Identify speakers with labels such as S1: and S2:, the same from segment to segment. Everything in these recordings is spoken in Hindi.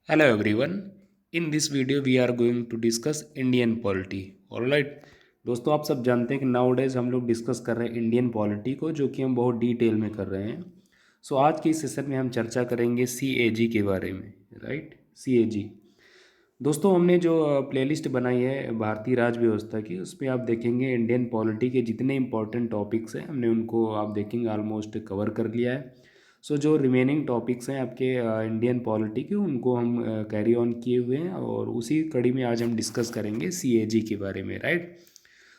S1: Hello everyone. In this video we are going to discuss Indian polity. Alright. दोस्तों आप सब जानते हैं कि नाउडेज हम लोग डिस्कस कर रहे हैं इंडियन पॉलिटी को, जो कि हम बहुत डिटेल में कर रहे हैं। आज के इस सेशन में हम चर्चा करेंगे CAG के बारे में। Right, CAG। दोस्तों हमने जो प्लेलिस्ट बनाई है भारतीय राज्य व्यवस्था की, उसमें आप देखेंगे इंडियन पॉलिटी के जितने इंपॉर्टेंट टॉपिक्स हैं हमने उनको आप देखेंगे ऑलमोस्ट कवर कर लिया है। जो रिमेनिंग टॉपिक्स हैं आपके इंडियन पॉलिटी के, उनको हम कैरी ऑन किए हुए हैं और उसी कड़ी में आज हम डिस्कस करेंगे CAG के बारे में। राइट।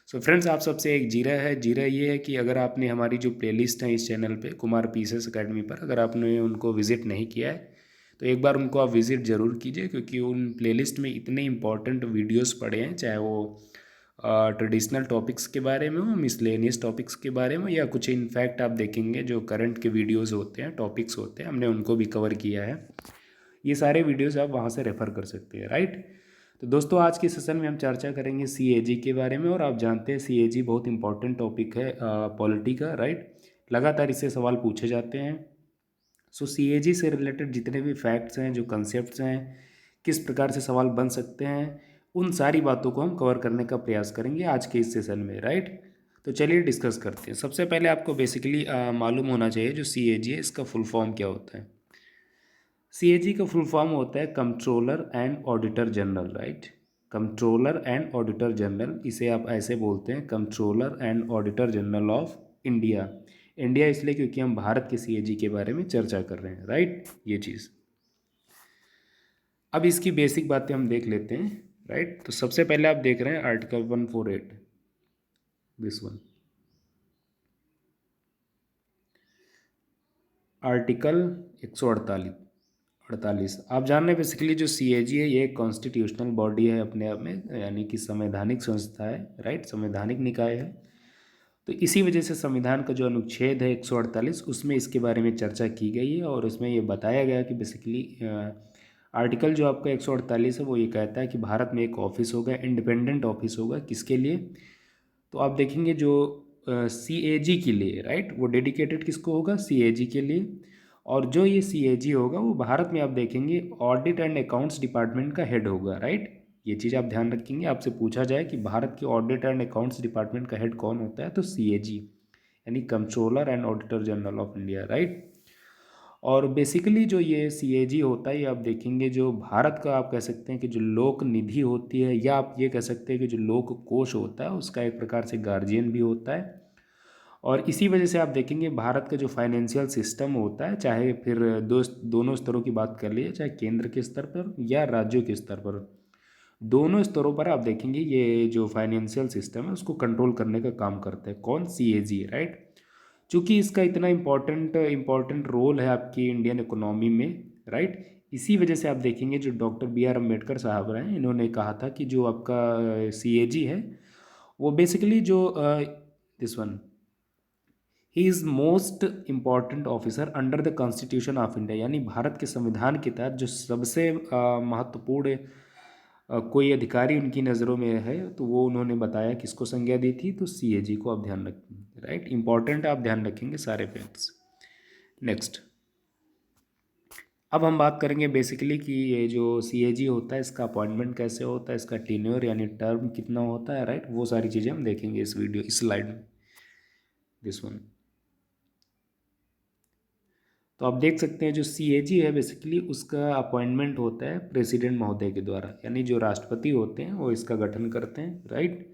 S1: फ्रेंड्स, आप सबसे एक जीरा ये है कि अगर आपने हमारी जो प्लेलिस्ट है इस चैनल पे कुमार पीसेस अकेडमी पर, अगर आपने उनको विज़िट नहीं किया है तो एक बार उनको आप विज़िट ज़रूर कीजिए, क्योंकि उन प्लेलिस्ट में इतने इंपॉर्टेंट वीडियोस पड़े हैं, चाहे वो ट्रेडिशनल टॉपिक्स के बारे में हो, मिसलेनियस टॉपिक्स के बारे में, या कुछ इनफैक्ट आप देखेंगे जो करंट के वीडियोस होते हैं, टॉपिक्स होते हैं, हमने उनको भी कवर किया है। ये सारे वीडियोस आप वहाँ से रेफ़र कर सकते हैं। राइट। तो दोस्तों आज के सेशन में हम चर्चा करेंगे CAG के बारे में, और आप जानते हैं CAG बहुत इंपॉर्टेंट टॉपिक है पॉलिटी का। राइट। लगातार इससे सवाल पूछे जाते हैं। CAG से रिलेटेड जितने भी फैक्ट्स हैं, जो कंसेप्ट्स हैं, किस प्रकार से सवाल बन सकते हैं, उन सारी बातों को हम कवर करने का प्रयास करेंगे आज के इस सेशन में। राइट। तो चलिए डिस्कस करते हैं। सबसे पहले आपको बेसिकली मालूम होना चाहिए जो CAG है इसका फुल फॉर्म क्या होता है। CAG का फुल फॉर्म होता है controller and auditor general. Right. Controller and auditor general, इसे आप ऐसे बोलते हैं, controller and auditor general of India. India इसलिए क्योंकि हम भारत के CAG के बारे में चर्चा कर रहे हैं। राइट, ये चीज़। अब इसकी बेसिक बातें हम देख लेते हैं। राइट। तो सबसे पहले आप देख रहे हैं आर्टिकल 148, दिस वन, आर्टिकल 148। आप जान रहे हैं बेसिकली जो CAG है ये एक कॉन्स्टिट्यूशनल बॉडी है अपने आप में, यानी कि संवैधानिक संस्था है। राइट, संवैधानिक निकाय है। तो इसी वजह से संविधान का जो अनुच्छेद है 148, उसमें इसके बारे में चर्चा की गई है, और उसमें ये बताया गया कि बेसिकली आर्टिकल जो आपका 148 है वो ये कहता है कि भारत में एक ऑफिस होगा, इंडिपेंडेंट ऑफिस होगा, किसके लिए? तो आप देखेंगे जो CAG के लिए, राइट, वो डेडिकेटेड किसको होगा? CAG के लिए। और जो ये CAG होगा वो भारत में आप देखेंगे ऑडिट एंड अकाउंट्स डिपार्टमेंट का हेड होगा। राइट, ये चीज़ आप ध्यान रखेंगे। आपसे पूछा जाए कि भारत के ऑडिट एंड अकाउंट्स डिपार्टमेंट का हेड कौन होता है, तो CAG, यानी controller and auditor general of India. Right. और बेसिकली जो ये CAG होता है, ये आप देखेंगे जो भारत का आप कह सकते हैं कि जो लोक निधि होती है, या आप ये कह सकते हैं कि जो लोक कोष होता है, उसका एक प्रकार से गार्जियन भी होता है। और इसी वजह से आप देखेंगे भारत का जो फाइनेंशियल सिस्टम होता है, चाहे फिर दोनों स्तरों की बात कर लीजिए, चाहे केंद्र के स्तर पर या राज्यों के स्तर पर, दोनों स्तरों पर आप देखेंगे ये जो फाइनेंशियल सिस्टम है उसको कंट्रोल करने का काम करता है कौन? CAG। राइट। चूँकि इसका इतना इम्पॉर्टेंट रोल है आपकी इंडियन इकोनॉमी में। राइट, इसी वजह से आप देखेंगे जो डॉक्टर BR अम्बेडकर साहब हैं, इन्होंने कहा था कि जो आपका CAG है वो बेसिकली जो this one, he is most important officer under the constitution of India, यानी भारत के संविधान के तहत जो सबसे महत्वपूर्ण कोई अधिकारी उनकी नज़रों में है, तो वो उन्होंने बताया किसको संज्ञा दी थी, तो CAG को आप ध्यान रखेंगे। राइट, इंपॉर्टेंट आप ध्यान रखेंगे सारे फैक्ट्स। नेक्स्ट, अब हम बात करेंगे बेसिकली कि ये जो CAG होता है इसका अपॉइंटमेंट कैसे होता है, इसका टेन्योर यानी टर्म कितना होता है। राइट, वो सारी चीज़ें हम देखेंगे इस स्लाइड में, दिस वन। तो आप देख सकते हैं जो CAG है बेसिकली उसका अपॉइंटमेंट होता है प्रेसिडेंट महोदय के द्वारा, यानी जो राष्ट्रपति होते हैं वो इसका गठन करते हैं। राइट।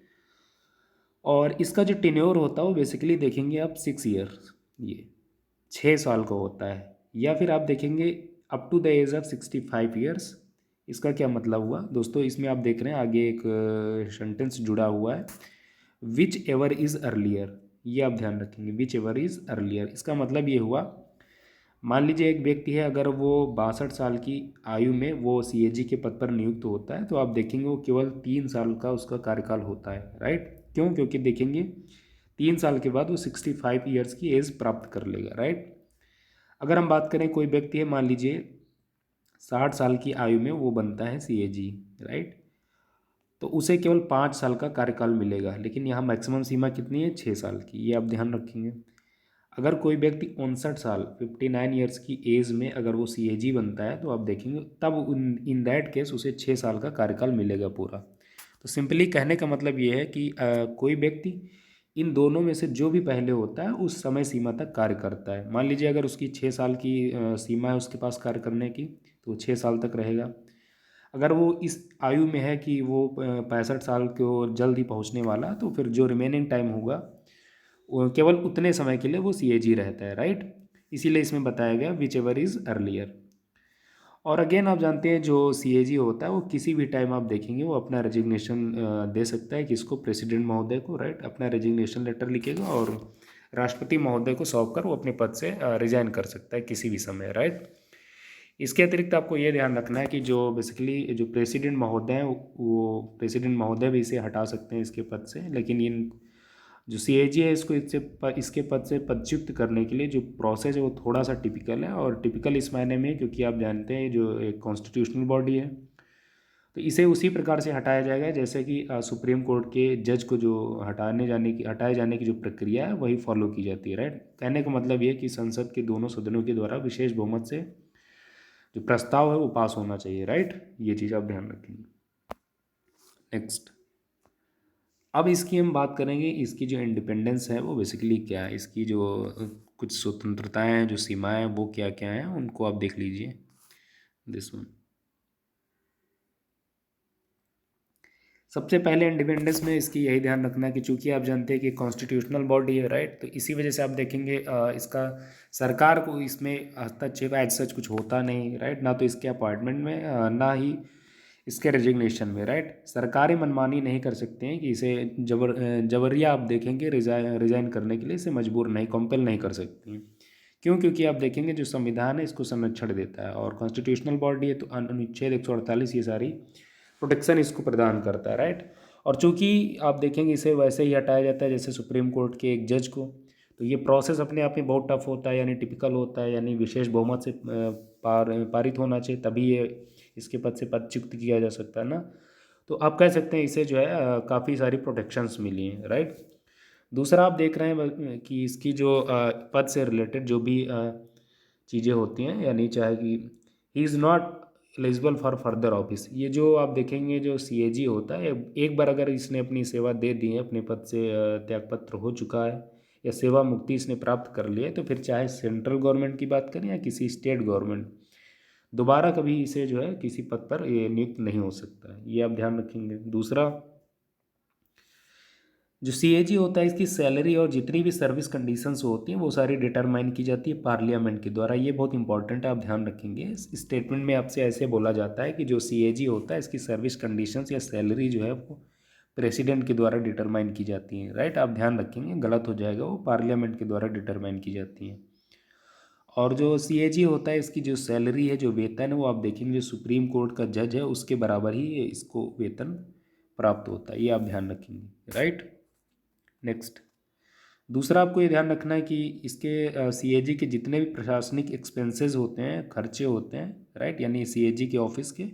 S1: और इसका जो टेन्योर होता है वो बेसिकली देखेंगे आप 6 ईयर, ये 6 साल का होता है। या फिर आप देखेंगे up to the age of 65 years. इसका क्या मतलब हुआ दोस्तों? इसमें आप देख रहे हैं आगे एक सेंटेंस जुड़ा हुआ है, विच एवर इज़ अर्लियर। ये आप ध्यान रखेंगे, विच एवर इज़ अर्लियर। इसका मतलब ये हुआ, मान लीजिए एक व्यक्ति है, अगर वो 62 साल की आयु में वो CAG के पद पर नियुक्त होता है, तो आप देखेंगे वो केवल 3 साल का उसका कार्यकाल होता है। राइट, क्यों? क्योंकि देखेंगे 3 साल के बाद वो 65 ईयर्स की एज प्राप्त कर लेगा। राइट। अगर हम बात करें कोई व्यक्ति है, मान लीजिए 60 साल की आयु में वो बनता है CAG। राइट, तो उसे केवल 5 साल का कार्यकाल मिलेगा, लेकिन यहाँ मैक्सिमम सीमा कितनी है? 6 साल की। ये आप ध्यान रखेंगे। अगर कोई व्यक्ति 59 साल 59 ईयर्स की एज में अगर वो CAG बनता है तो आप देखेंगे तब इन दैट केस उसे 6 साल का कार्यकाल मिलेगा पूरा। तो सिंपली कहने का मतलब ये है कि कोई व्यक्ति इन दोनों में से जो भी पहले होता है उस समय सीमा तक कार्य करता है। मान लीजिए अगर उसकी 6 साल की सीमा है उसके पास कार्य करने की, तो 6 साल तक रहेगा। अगर वो इस आयु में है कि वो 65 साल को जल्द ही पहुंचने वाला, तो फिर जो रिमेनिंग टाइम होगा वो केवल उतने समय के लिए वो CAG रहता है, राइट। इसीलिए इसमें बताया गया विच एवर इज़ अर्लियर। और अगेन आप जानते हैं जो CAG होता है वो किसी भी टाइम आप देखेंगे वो अपना रेजिग्नेशन दे सकता है किसको, प्रेसिडेंट महोदय को, राइट। अपना रेजिग्नेशन लेटर लिखेगा और राष्ट्रपति महोदय को सौंप कर वो अपने पद से रिजाइन कर सकता है किसी भी समय, राइट। इसके अतिरिक्त आपको ये ध्यान रखना है कि जो बेसिकली जो प्रेसिडेंट महोदय हैं वो प्रेसिडेंट महोदय भी इसे हटा सकते हैं इसके पद से, लेकिन इन जो CAG है इसको इसके पद से पदच्युत करने के लिए जो प्रोसेस है वो थोड़ा सा टिपिकल है। और टिपिकल इस मायने में क्योंकि आप जानते हैं जो एक कॉन्स्टिट्यूशनल बॉडी है तो इसे उसी प्रकार से हटाया जाएगा जैसे कि सुप्रीम कोर्ट के जज को जो हटाए जाने की जो प्रक्रिया है वही फॉलो की जाती है, राइट। कहने का मतलब ये कि संसद के दोनों सदनों के द्वारा विशेष बहुमत से जो प्रस्ताव है वो पास होना चाहिए, राइट। ये चीज़ आप ध्यान रखेंगे। नेक्स्ट, अब इसकी हम बात करेंगे, इसकी जो इंडिपेंडेंस है वो बेसिकली क्या है, इसकी जो कुछ स्वतंत्रताएं हैं, जो सीमाएं हैं वो क्या क्या हैं, उनको आप देख लीजिए। दिस वन, सबसे पहले इंडिपेंडेंस में इसकी यही ध्यान रखना कि चूंकि आप जानते हैं कि कॉन्स्टिट्यूशनल बॉडी है, राइट, तो इसी वजह से आप देखेंगे इसका सरकार को इसमें हस्तक्षेप एज सच कुछ होता नहीं, राइट। ना तो इसके अपॉइंटमेंट में ना ही इसके रेजिग्नेशन में, राइट। सरकारें मनमानी नहीं कर सकते हैं कि इसे जबरिया आप देखेंगे रिजाइन करने के लिए इसे मजबूर नहीं, कंपेल नहीं कर सकती हैं। क्यों? क्योंकि आप देखेंगे जो संविधान है इसको संरक्षण देता है और कॉन्स्टिट्यूशनल बॉडी है तो अनुच्छेद 148 ये सारी प्रोटेक्शन इसको प्रदान करता है, राइट। और चूंकि आप देखेंगे इसे वैसे ही हटाया जाता है जैसे सुप्रीम कोर्ट के एक जज को, तो ये प्रोसेस अपने आप में बहुत टफ होता है, यानी टिपिकल होता है, यानी विशेष बहुमत से पारित होना चाहिए तभी ये इसके पद से पदच्युत किया जा सकता है ना। तो आप कह सकते हैं इसे जो है काफ़ी सारी प्रोटेक्शंस मिली हैं, राइट। दूसरा आप देख रहे हैं कि इसकी जो पद से रिलेटेड जो भी चीज़ें होती हैं, यानी चाहे कि he is not eligible for further office, ये जो आप देखेंगे जो CAG होता है एक बार अगर इसने अपनी सेवा दे दी है, अपने पद से त्यागपत्र हो चुका है या सेवा मुक्ति इसने प्राप्त कर लिया है, तो फिर चाहे सेंट्रल गवर्नमेंट की बात करें या किसी स्टेट गवर्नमेंट, दोबारा कभी इसे जो है किसी पद पर ये नियुक्त नहीं हो सकता है, ये आप ध्यान रखेंगे। दूसरा, जो CAG होता है इसकी सैलरी और जितनी भी सर्विस कंडीशंस होती हैं वो सारी डिटरमाइन की जाती है पार्लियामेंट के द्वारा, ये बहुत इंपॉर्टेंट है, आप ध्यान रखेंगे। इस स्टेटमेंट में आपसे ऐसे बोला जाता है कि जो CAG होता है इसकी सर्विस कंडीशंस या सैलरी जो है वो प्रेसिडेंट के द्वारा डिटरमाइन की जाती है, राइट। आप ध्यान रखेंगे, गलत हो जाएगा, वो पार्लियामेंट के द्वारा डिटरमाइन की जाती है। और जो CAG होता है इसकी जो सैलरी है, जो वेतन है, वो आप देखेंगे जो सुप्रीम कोर्ट का जज है उसके बराबर ही इसको वेतन प्राप्त होता है, ये आप ध्यान रखेंगे, राइट। नेक्स्ट, दूसरा आपको ये ध्यान रखना है कि इसके CAG के जितने भी प्रशासनिक एक्सपेंसेस होते हैं, खर्चे होते हैं, राइट, यानी CAG के ऑफिस के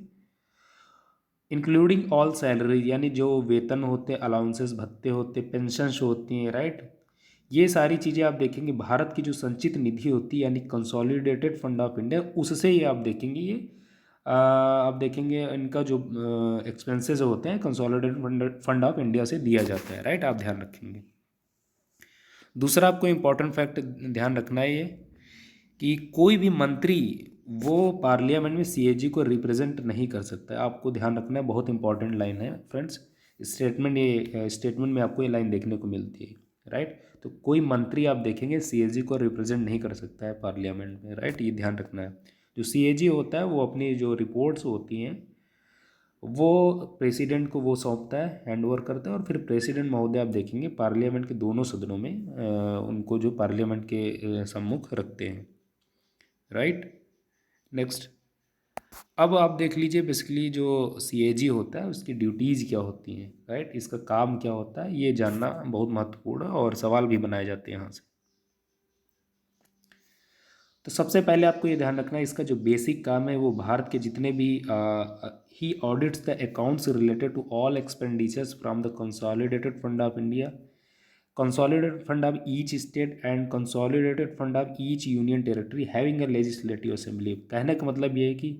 S1: इंक्लूडिंग ऑल सैलरी, यानी जो वेतन होते हैं, अलाउंसेस, भत्ते होते, पेंशंस होती हैं, राइट, ये सारी चीज़ें आप देखेंगे भारत की जो संचित निधि होती है यानी कंसोलिडेटेड फंड ऑफ इंडिया, उससे ही आप देखेंगे ये आप देखेंगे इनका जो एक्सपेंसेस होते हैं कंसोलिडेटेड फंड ऑफ इंडिया से दिया जाता है, राइट। आप ध्यान रखेंगे। दूसरा आपको इम्पोर्टेंट फैक्ट ध्यान रखना है ये कि कोई भी मंत्री वो पार्लियामेंट में CAG को रिप्रेजेंट नहीं कर सकता है, आपको ध्यान रखना है, बहुत इंपॉर्टेंट लाइन है फ्रेंड्स। स्टेटमेंट में आपको ये लाइन देखने को मिलती है, राइट। तो कोई मंत्री आप देखेंगे CAG को रिप्रेजेंट नहीं कर सकता है पार्लियामेंट में, राइट, ये ध्यान रखना है। जो CAG होता है वो अपनी जो रिपोर्ट्स होती हैं वो प्रेसिडेंट को वो सौंपता है, हैंड ओवर करता है, और फिर प्रेसिडेंट महोदय आप देखेंगे पार्लियामेंट के दोनों सदनों में उनको जो पार्लियामेंट के सम्मुख रखते हैं, राइट। नेक्स्ट, अब आप देख लीजिए बेसिकली जो CAG होता है उसकी ड्यूटीज़ क्या होती हैं, राइट, इसका काम क्या होता है, ये जानना बहुत महत्वपूर्ण है और सवाल भी बनाए जाते हैं यहाँ से। तो सबसे पहले आपको ये ध्यान रखना है इसका जो बेसिक काम है वो भारत के जितने भी he audits the accounts related to all expenditures from the consolidated fund of India, consolidated fund of each state and consolidated fund of each union territory having a legislative assembly। कहने का मतलब ये है कि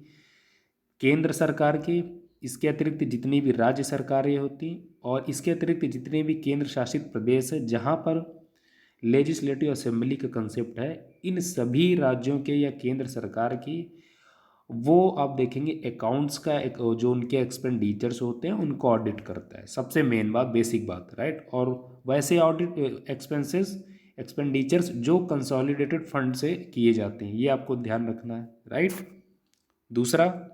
S1: केंद्र सरकार के इसके अतिरिक्त जितनी भी राज्य सरकारें होती और इसके अतिरिक्त जितने भी केंद्र शासित प्रदेश है जहाँ पर लेजिस्लेटिव असेंबली का कंसेप्ट है, इन सभी राज्यों के या केंद्र सरकार की वो आप देखेंगे अकाउंट्स का एक जो उनके एक्सपेंडिचर्स होते हैं उनको ऑडिट करता है। सबसे मेन बात, बेसिक बात, राइट। और वैसे ऑडिट एक्सपेंडिचर्स जो कंसोलिडेटेड फंड से किए जाते हैं, ये आपको ध्यान रखना है, राइट। दूसरा,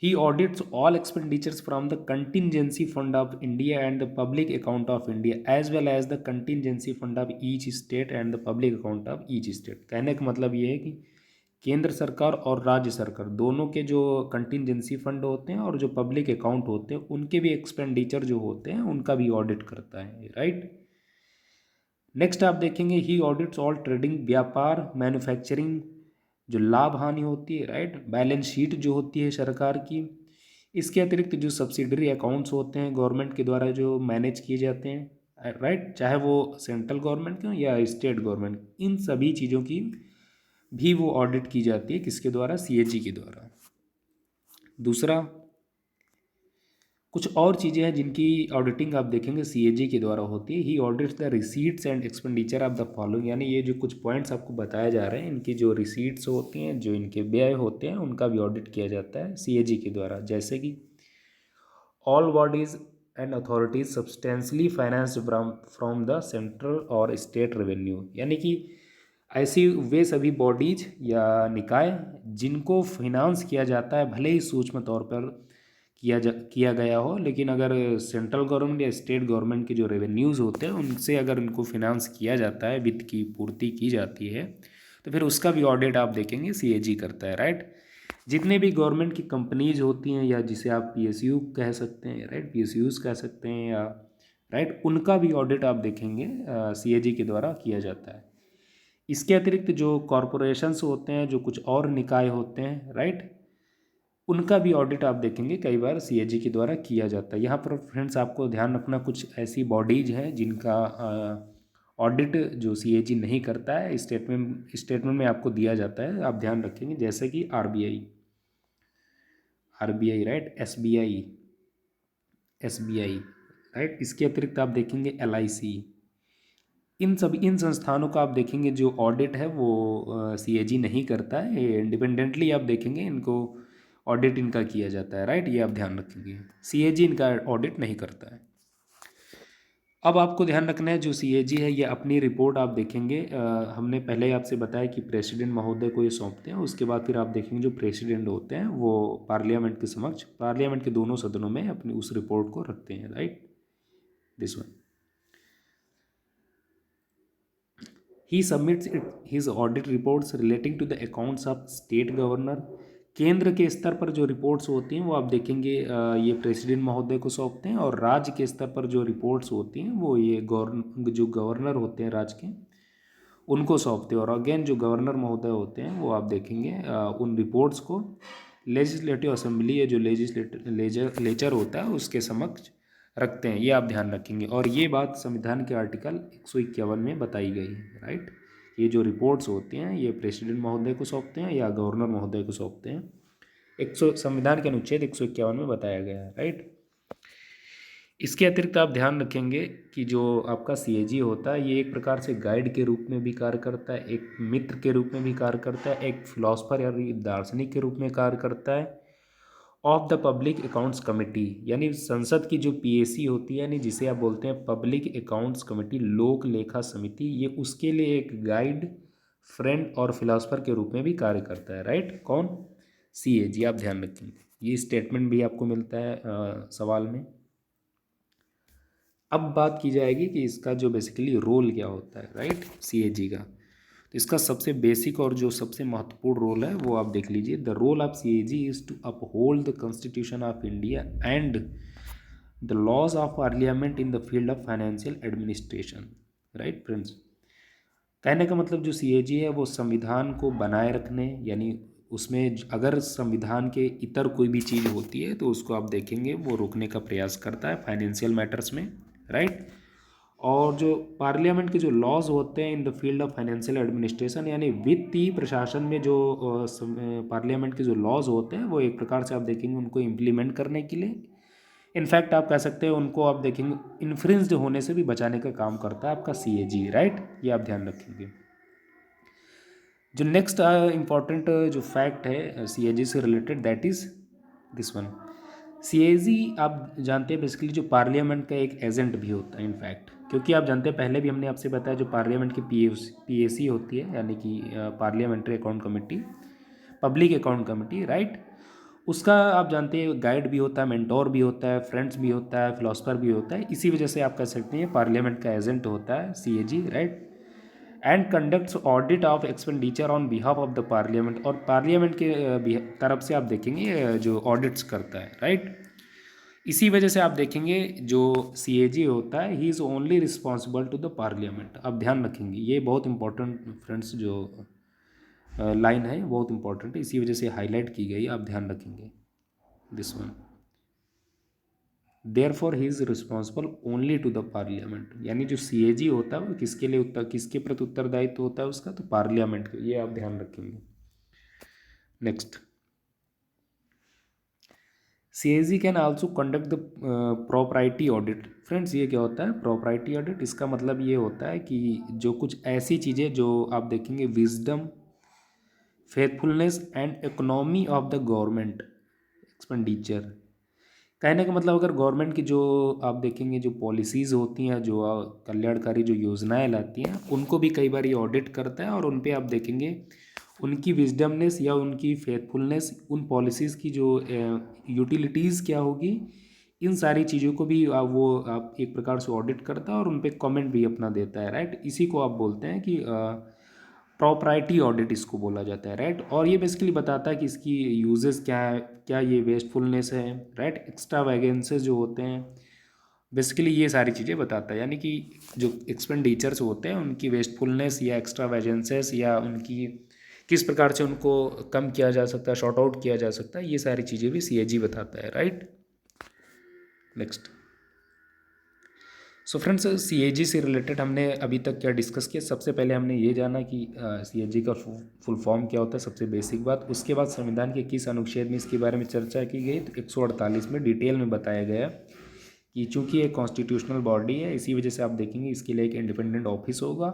S1: he audits all expenditures from the contingency fund of India and the public account of India as well as the contingency fund of each state and the public account of each state। कहने का मतलब ये है कि केंद्र सरकार और राज्य सरकार दोनों के जो कंटिजेंसी फंड होते हैं और जो पब्लिक अकाउंट होते हैं उनके भी एक्सपेंडिचर जो होते हैं उनका भी ऑडिट करता है, राइट। नेक्स्ट आप देखेंगे ही ऑडिट्स ऑल ट्रेडिंग, व्यापार, मैन्युफैक्चरिंग, जो लाभ हानि होती है, राइट। बैलेंस शीट जो होती है सरकार की, इसके अतिरिक्त जो सब्सिडरी अकाउंट्स होते हैं गवर्नमेंट के द्वारा जो मैनेज किए जाते हैं, राइट, चाहे वो सेंट्रल गवर्नमेंट के हो या स्टेट गवर्नमेंट, इन सभी चीज़ों की भी वो ऑडिट की जाती है, किसके द्वारा? सीएजी के द्वारा। दूसरा, कुछ और चीज़ें हैं जिनकी ऑडिटिंग आप देखेंगे सीएजी के द्वारा होती है। He audits the receipts and expenditure of the following, यानी ये जो कुछ पॉइंट्स आपको बताए जा रहे हैं, इनकी जो रिसीट्स होती हैं, जो इनके व्यय होते हैं, उनका भी ऑडिट किया जाता है सीएजी के द्वारा। जैसे कि all bodies and authorities substantially financed from the central और स्टेट रेवेन्यू, यानी कि ऐसी वे सभी बॉडीज या निकाय जिनको फाइनेंस किया जाता है, भले ही सूक्ष्म तौर पर किया गया हो, लेकिन अगर सेंट्रल गवर्नमेंट या स्टेट गवर्नमेंट के जो रेवेन्यूज़ होते हैं उनसे अगर इनको फिनांस किया जाता है, वित्त की पूर्ति की जाती है, तो फिर उसका भी ऑडिट आप देखेंगे सीएजी करता है, राइट। जितने भी गवर्नमेंट की कंपनीज होती हैं या जिसे आप पीएसयू कह सकते हैं, राइट, पीएसयूज़ कह सकते हैं, या राइट, उनका भी ऑडिट आप देखेंगे सीएजी के द्वारा किया जाता है। इसके अतिरिक्त जो कॉरपोरेशंस होते हैं, जो कुछ और निकाय होते हैं, राइट, उनका भी ऑडिट आप देखेंगे कई बार सीएजी के द्वारा किया जाता है। यहाँ पर फ्रेंड्स आपको ध्यान रखना, कुछ ऐसी बॉडीज हैं जिनका ऑडिट जो सीएजी नहीं करता है, स्टेटमेंट में आपको दिया जाता है, आप ध्यान रखेंगे। जैसे कि आरबीआई, राइट, एसबीआई, राइट। इसके अतिरिक्त आप देखेंगे एलआईसी, इन संस्थानों का आप देखेंगे जो ऑडिट है वो सीएजी नहीं करता है, इंडिपेंडेंटली आप देखेंगे इनको ऑडिट इनका किया जाता है, राइट, ये आप ध्यान रखेंगे। सीएजी इनका ऑडिट नहीं करता है। अब आपको ध्यान रखना है जो सीएजी है ये अपनी रिपोर्ट आप देखेंगे, हमने पहले आपसे बताया कि प्रेसिडेंट महोदय को ये सौंपते हैं, उसके बाद फिर आप देखेंगे जो प्रेसिडेंट होते हैं वो पार्लियामेंट के समक्ष, पार्लियामेंट के दोनों सदनों में अपनी उस रिपोर्ट को रखते हैं, right, this one. He submits his audit reports relating to the accounts of state governor। केंद्र के स्तर पर जो रिपोर्ट्स होती हैं वो आप देखेंगे ये प्रेसिडेंट महोदय को सौंपते हैं, और राज्य के स्तर पर जो रिपोर्ट्स होती हैं वो ये जो गवर्नर होते हैं राज्य के उनको सौंपते हैं। और अगेन जो गवर्नर महोदय होते हैं वो आप देखेंगे उन रिपोर्ट्स को लेजिस्लेटिव असेंबली या जो लेजर होता है उसके समक्ष रखते हैं, ये आप ध्यान रखेंगे। और ये बात संविधान के आर्टिकल 151 में बताई गई है, राइट। ये जो रिपोर्ट्स होते हैं ये प्रेसिडेंट महोदय को सौंपते हैं या गवर्नर महोदय को सौंपते हैं, संविधान के अनुच्छेद 151 में बताया गया है, राइट। इसके अतिरिक्त आप ध्यान रखेंगे कि जो आपका सीएजी होता है ये एक प्रकार से गाइड के रूप में भी कार्य करता है, एक मित्र के रूप में भी कार्य करता है, एक फिलोसफर या दार्शनिक के रूप में कार्य करता है of the public accounts committee, यानी संसद की जो पीएसी होती है, यानी जिसे आप बोलते हैं पब्लिक अकाउंट्स कमेटी, लोक लेखा समिति, ये उसके लिए एक गाइड, फ्रेंड और फिलोसफर के रूप में भी कार्य करता है, राइट। कौन? सीएजी, आप ध्यान रखेंगे। ये स्टेटमेंट भी आपको मिलता है सवाल में। अब बात की जाएगी कि इसका जो बेसिकली रोल क्या होता है, राइट, सीएजी का। तो इसका सबसे बेसिक और जो सबसे महत्वपूर्ण रोल है वो आप देख लीजिए। The role of CAG is to uphold the constitution of India and the laws of parliament in the field of financial administration, right friends. कहने का मतलब जो सीएजी है वो संविधान को बनाए रखने, यानी उसमें अगर संविधान के इतर कोई भी चीज़ होती है तो उसको आप देखेंगे वो रोकने का प्रयास करता है फाइनेंशियल मैटर्स में, राइट। और जो पार्लियामेंट के जो लॉज होते हैं इन the field of financial administration, यानी वित्तीय प्रशासन में जो पार्लियामेंट के जो लॉज होते हैं वो एक प्रकार से आप देखेंगे उनको इम्प्लीमेंट करने के लिए, इनफैक्ट आप कह सकते हैं उनको आप देखेंगे इन्फ्रिंज्ड होने से भी बचाने का काम करता है आपका सीएजी, राइट। ये आप ध्यान रखेंगे। जो नेक्स्ट इम्पॉर्टेंट जो फैक्ट है सीएजी से related, that is this one. CAG आप जानते हैं बेसिकली जो पार्लियामेंट का एक एजेंट भी होता है इनफैक्ट, क्योंकि आप जानते हैं पहले भी हमने आपसे बताया जो पार्लियामेंट की पीएसी होती है, यानी कि parliamentary account committee, public account committee, right. उसका आप जानते हैं गाइड भी होता है, मेंटोर भी होता है, फ्रेंड्स भी होता है, फिलोसफर भी होता है। इसी वजह से आप कह सकते हैं पार्लियामेंट का एजेंट होता है CAG, right. And conducts audit of expenditure on behalf of the parliament, और पार्लियामेंट के तरफ से आप देखेंगे जो ऑडिट्स करता है, राइट। इसी वजह से आप देखेंगे जो सीएजी होता है he is only responsible to the parliament. आप ध्यान रखेंगे, ये बहुत इंपॉर्टेंट फ्रेंड्स जो लाइन है बहुत इंपॉर्टेंट है, इसी वजह से हाईलाइट की गई, आप ध्यान रखेंगे this one. Therefore he is responsible only to the parliament, यानी जो सीएजी होता है वो किसके लिए किसके प्रति उत्तरदायित्व होता है उसका, तो पार्लियामेंट के, ये आप ध्यान रखेंगे। Next, CAG can also conduct the property audit. Friends ये क्या होता है प्रॉपर्टी ऑडिट? इसका मतलब ये होता है कि जो कुछ ऐसी चीज़ें जो आप देखेंगे wisdom, faithfulness and economy of the government expenditure, कहने का मतलब अगर गवर्नमेंट की जो आप देखेंगे जो पॉलिसीज़ होती हैं, जो कल्याणकारी जो योजनाएं लाती हैं, उनको भी कई बार ये ऑडिट करता है और उन पे आप देखेंगे उनकी विजडमनेस या उनकी फेथफुलनेस, उन पॉलिसीज़ की जो यूटिलिटीज़ क्या होगी, इन सारी चीज़ों को भी वो आप एक प्रकार से ऑडिट करता है और उन पे कमेंट भी अपना देता है, राइट। इसी को आप बोलते हैं कि प्रॉपर्टी ऑडिट इसको बोला जाता है, राइट। और ये बेसिकली बताता है कि इसकी यूजेस क्या है, क्या ये वेस्टफुलनेस है, राइट, एक्स्ट्रा वैगेंसेस जो होते हैं, बेसिकली ये सारी चीज़ें बताता है। यानी कि जो एक्सपेंडिचर्स होते हैं उनकी वेस्टफुलनेस या एक्स्ट्रा वैगेंसेस या उनकी किस प्रकार से उनको कम किया जा सकता है, शॉर्ट आउट किया जा सकता है, ये सारी चीज़ें भी सीएजी बताता है, right. Next, so friends CAG से रिलेटेड हमने अभी तक क्या डिस्कस किया? सबसे पहले हमने ये जाना कि सीएजी का फुल फॉर्म क्या होता है, सबसे बेसिक बात। उसके बाद संविधान के किस अनुच्छेद में इसके बारे में चर्चा की गई, तो 148 में डिटेल में बताया गया कि चूंकि ये कॉन्स्टिट्यूशनल बॉडी है, इसी वजह से आप देखेंगे इसके लिए एक इंडिपेंडेंट ऑफिस होगा,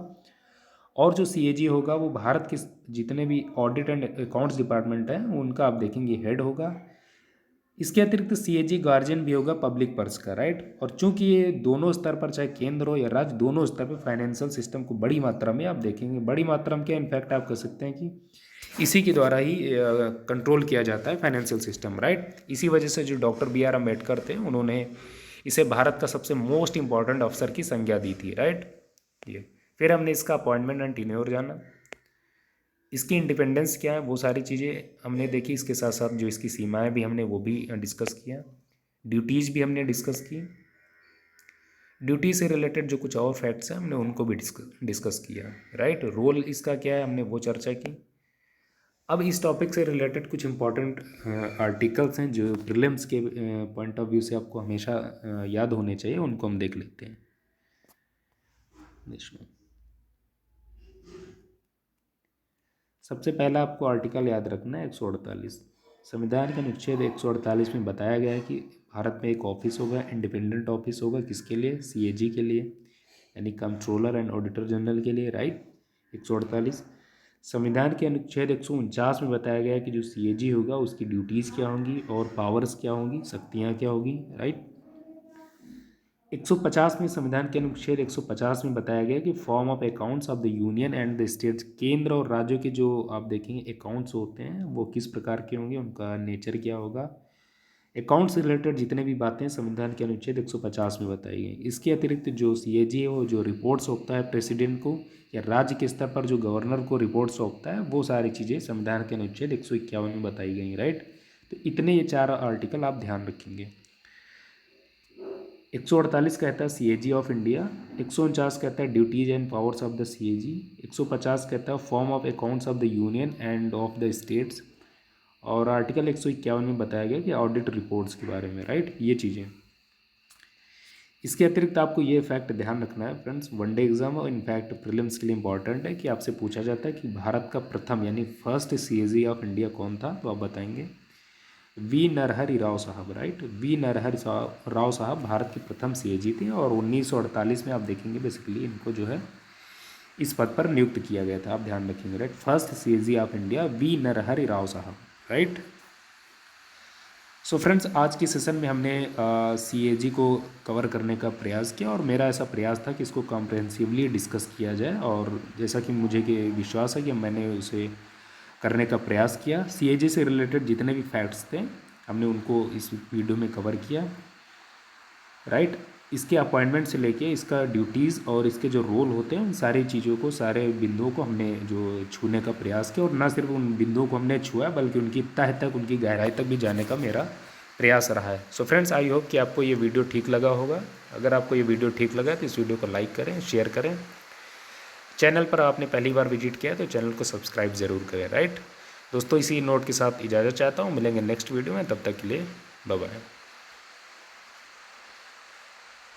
S1: और जो सीएजी होगा वो भारत के जितने भी ऑडिट एंड अकाउंट्स डिपार्टमेंट हैं उनका आप देखेंगे हेड होगा। इसके अतिरिक्त सीएजी गार्जियन भी होगा पब्लिक पर्स का, राइट। और चूंकि ये दोनों स्तर पर, चाहे केंद्र हो या राज्य, दोनों स्तर पर फाइनेंशियल सिस्टम को बड़ी मात्रा में आप देखेंगे, बड़ी मात्रा में क्या, इनफैक्ट आप कह सकते हैं कि इसी के द्वारा ही कंट्रोल किया जाता है फाइनेंशियल सिस्टम, राइट। इसी वजह से जो डॉक्टर BR अम्बेडकर थे उन्होंने इसे भारत का सबसे मोस्ट इंपॉर्टेंट अफसर की संज्ञा दी थी, राइट। ये फिर हमने इसका अपॉइंटमेंट एंड टेन्योर जाना, इसकी इंडिपेंडेंस क्या है, वो सारी चीज़ें हमने देखी। इसके साथ साथ जो इसकी सीमाएं भी हमने वो भी डिस्कस किया, ड्यूटीज़ भी हमने डिस्कस की, ड्यूटी से रिलेटेड जो कुछ और फैक्ट्स हैं हमने उनको भी डिस्कस किया, राइट। रोल इसका क्या है हमने वो चर्चा की। अब इस टॉपिक से रिलेटेड कुछ इंपॉर्टेंट आर्टिकल्स हैं जो प्रीलिम्स के पॉइंट ऑफ व्यू से आपको हमेशा याद होने चाहिए, उनको हम देख लेते हैं। सबसे पहला आपको आर्टिकल याद रखना है 148। संविधान के अनुच्छेद 148 में बताया गया है कि भारत में एक ऑफिस होगा, इंडिपेंडेंट ऑफिस होगा, किसके लिए, सीएजी के लिए, यानी कंट्रोलर एंड ऑडिटर जनरल के लिए, राइट। 148। संविधान के अनुच्छेद 149 में बताया गया है कि जो सीएजी होगा उसकी ड्यूटीज़ क्या होंगी और पावर्स क्या होंगी, शक्तियाँ क्या होगी, राइट। 150 में, संविधान के अनुच्छेद 150 में बताया गया कि form of accounts of the union and the states, केंद्र और राज्यों के जो आप देखेंगे अकाउंट्स होते हैं वो किस प्रकार के होंगे, उनका नेचर क्या होगा। अकाउंट से रिलेटेड जितने भी बातें संविधान के अनुच्छेद 150 में बताई गई। इसके अतिरिक्त जो सीएजी है वो जो रिपोर्ट सौंपता है प्रेसिडेंट को, या राज्य के स्तर पर जो गवर्नर को रिपोर्ट सौंपता है, वो सारी चीज़ें संविधान के अनुच्छेद 151 में बताई गई, राइट। तो इतने ये 4 आर्टिकल आप ध्यान रखेंगे। 148 कहता है सीएजी ऑफ इंडिया, 149 कहता है duties and powers of the CAG, 150 कहता है form of accounts of the union end of the states, और आर्टिकल 151 में बताया गया कि ऑडिट रिपोर्ट्स के बारे में, राइट। ये चीज़ें इसके अतिरिक्त आपको ये फैक्ट ध्यान रखना है फ्रेंड्स, वनडे एग्जाम और इनफैक्ट प्रीलिम्स के लिए इंपॉर्टेंट है कि आपसे पूछा जाता है कि भारत का प्रथम यानी फर्स्ट सीएजी ऑफ इंडिया कौन था, तो आप बताएंगे वी नरहरि राव साहब, राइट। वी नरहरि राव साहब भारत के प्रथम सीएजी थे और 1948 में आप देखेंगे बेसिकली इनको जो है इस पद पर नियुक्त किया गया था, आप ध्यान रखेंगे, right. First CAG of India V Narahari Rao साहब, राइट। सो फ्रेंड्स, आज की सेशन में हमने सीएजी को कवर करने का प्रयास किया और मेरा ऐसा प्रयास था कि इसको कॉम्प्रहेंसिवली डिस्कस किया जाए और जैसा कि मुझे कि विश्वास है कि मैंने उसे करने का प्रयास किया। सीएजी से रिलेटेड जितने भी फैक्ट्स थे हमने उनको इस वीडियो में कवर किया, राइट। इसके अपॉइंटमेंट से लेके इसका ड्यूटीज़ और इसके जो रोल होते हैं उन सारी चीज़ों को, सारे बिंदुओं को हमने जो छूने का प्रयास किया और ना सिर्फ उन बिंदुओं को हमने छुआ बल्कि उनकी तह तक, उनकी गहराई तक भी जाने का मेरा प्रयास रहा है। सो फ्रेंड्स, आई होप कि आपको ये वीडियो ठीक लगा होगा। अगर आपको ये वीडियो ठीक लगा तो इस वीडियो को लाइक करें, शेयर करें। चैनल पर आपने पहली बार विजिट किया है तो चैनल को सब्सक्राइब ज़रूर करें, राइट। दोस्तों, इसी नोट के साथ इजाज़त चाहता हूँ, मिलेंगे नेक्स्ट वीडियो में, तब तक के लिए बाय बाय।